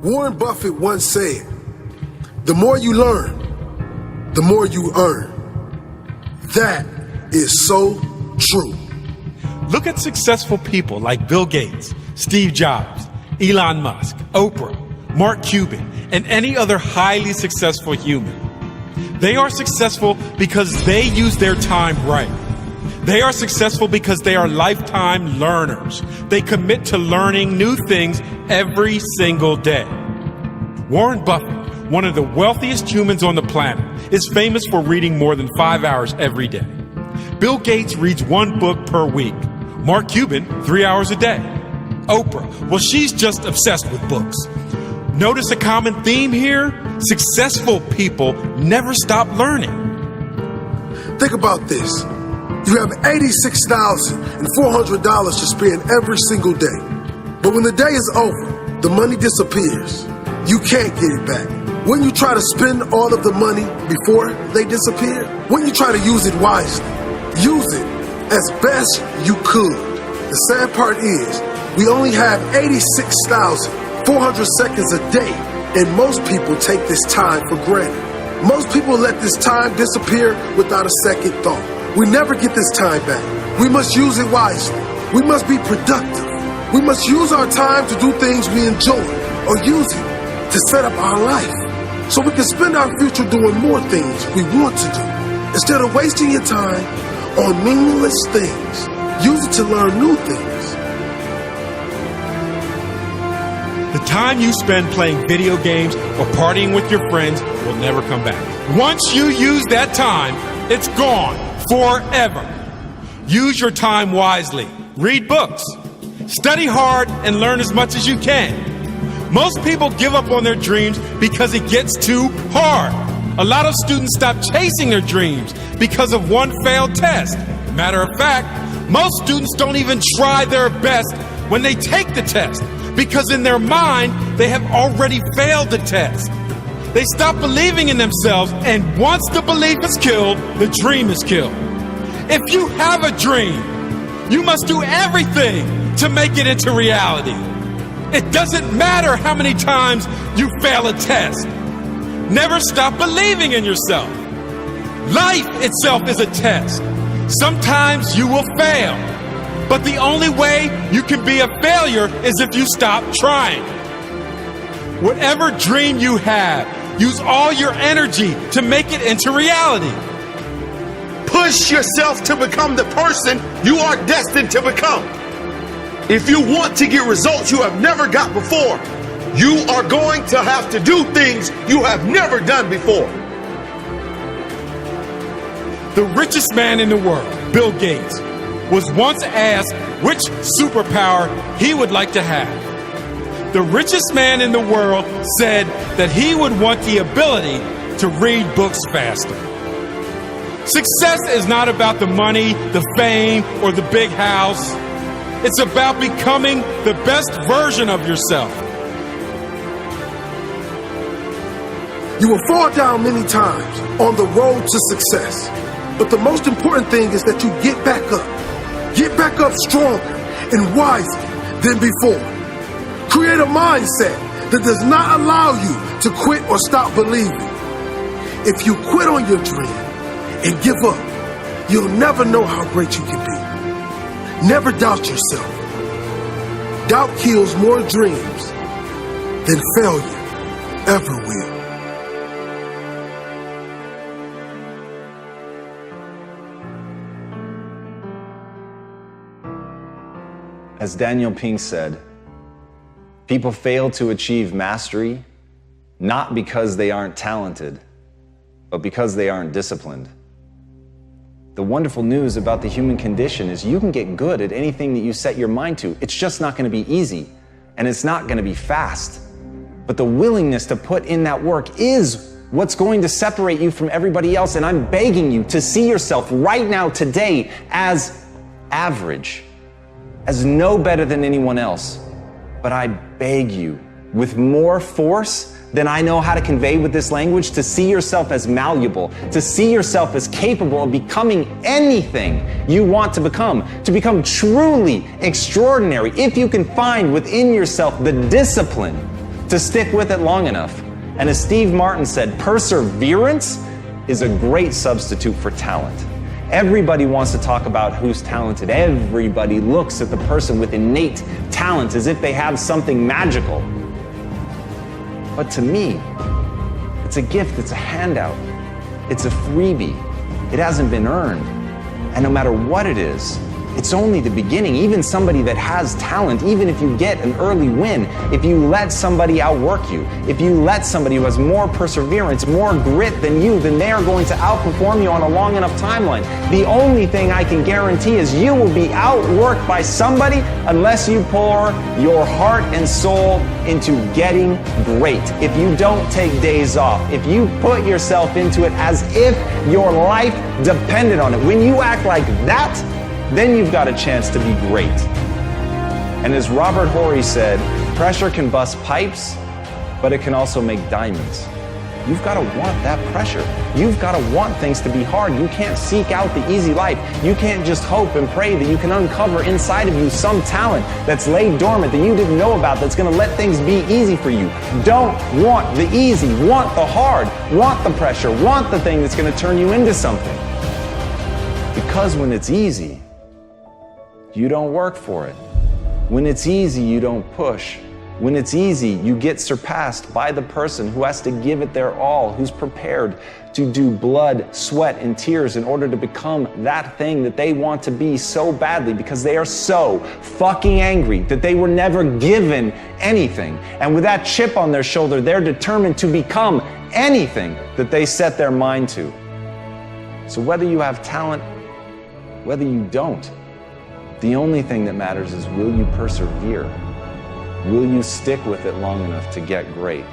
Warren Buffett once said, "The more you learn, the more you earn." That is so true. Look at successful people like Bill Gates, Steve Jobs, Elon Musk, Oprah, Mark Cuban, and any other highly successful human. They are successful because they use their time right. They are successful because they are lifetime learners. They commit to learning new things every single day. Warren Buffett, one of the wealthiest humans on the planet, is famous for reading more than 5 hours every day. Bill Gates reads 1 book per week. Mark Cuban, 3 hours a day. Oprah, well, she's just obsessed with books. Notice a common theme here? Successful people never stop learning. Think about this. You have $86,400 to spend every single day. But when the day is over, the money disappears. You can't get it back. When you try to spend all of the money before they disappear, when you try to use it wisely, use it as best you could. The sad part is, we only have 86,400 seconds a day, and most people take this time for granted. Most people let this time disappear without a second thought. We never get this time back. We must use it wisely. We must be productive. We must use our time to do things we enjoy, or use it to set up our life so we can spend our future doing more things we want to do. Instead of wasting your time on meaningless things, use it to learn new things. The time you spend playing video games or partying with your friends will never come back. Once you use that time, it's gone forever. Use your time wisely. Read books. Study hard and learn as much as you can. Most people give up on their dreams because it gets too hard. A lot of students stop chasing their dreams because of one failed test. Matter of fact, most students don't even try their best when they take the test because in their mind, they have already failed the test. They stop believing in themselves, and once the belief is killed, the dream is killed. If you have a dream, you must do everything to make it into reality. It doesn't matter how many times you fail a test. Never stop believing in yourself. Life itself is a test. Sometimes you will fail, but the only way you can be a failure is if you stop trying. Whatever dream you have, use all your energy to make it into reality. Push yourself to become the person you are destined to become. If you want to get results you have never got before, you are going to have to do things you have never done before. The richest man in the world, Bill Gates, was once asked which superpower he would like to have. The richest man in the world said that he would want the ability to read books faster. Success is not about the money, the fame, or the big house. It's about becoming the best version of yourself. You will fall down many times on the road to success. But the most important thing is that you get back up. Get back up stronger and wiser than before. Create a mindset that does not allow you to quit or stop believing. If you quit on your dream and give up, you'll never know how great you can be. Never doubt yourself. Doubt kills more dreams than failure ever will. As Daniel Pink said, people fail to achieve mastery not because they aren't talented, but because they aren't disciplined. The wonderful news about the human condition is you can get good at anything that you set your mind to. It's just not going to be easy, and it's not going to be fast. But the willingness to put in that work is what's going to separate you from everybody else, and I'm begging you to see yourself right now, today, as average, as no better than anyone else. But I beg you, with more force than I know how to convey with this language, to see yourself as malleable, to see yourself as capable of becoming anything you want to become truly extraordinary. If you can find within yourself the discipline to stick with it long enough. And as Steve Martin said, perseverance is a great substitute for talent. Everybody wants to talk about who's talented. Everybody looks at the person with innate talent as if they have something magical. But to me, it's a gift, it's a handout, it's a freebie. It hasn't been earned. And no matter what it is, it's only the beginning. Even somebody that has talent, even if you get an early win, if you let somebody outwork you, if you let somebody who has more perseverance, more grit than you, then they are going to outperform you on a long enough timeline. The only thing I can guarantee is you will be outworked by somebody unless you pour your heart and soul into getting great. If you don't take days off, if you put yourself into it as if your life depended on it, when you act like that, then you've got a chance to be great. And as Robert Horry said, pressure can bust pipes, but it can also make diamonds. You've got to want that pressure. You've got to want things to be hard. You can't seek out the easy life. You can't just hope and pray that you can uncover inside of you some talent that's laid dormant that you didn't know about that's going to let things be easy for you. Don't want the easy. Want the hard. Want the pressure. Want the thing that's going to turn you into something. Because when it's easy, you don't work for it. When it's easy, you don't push. When it's easy, you get surpassed by the person who has to give it their all, who's prepared to do blood, sweat, and tears in order to become that thing that they want to be so badly because they are so fucking angry that they were never given anything. And with that chip on their shoulder, they're determined to become anything that they set their mind to. So whether you have talent, whether you don't, the only thing that matters is, will you persevere? Will you stick with it long enough to get great?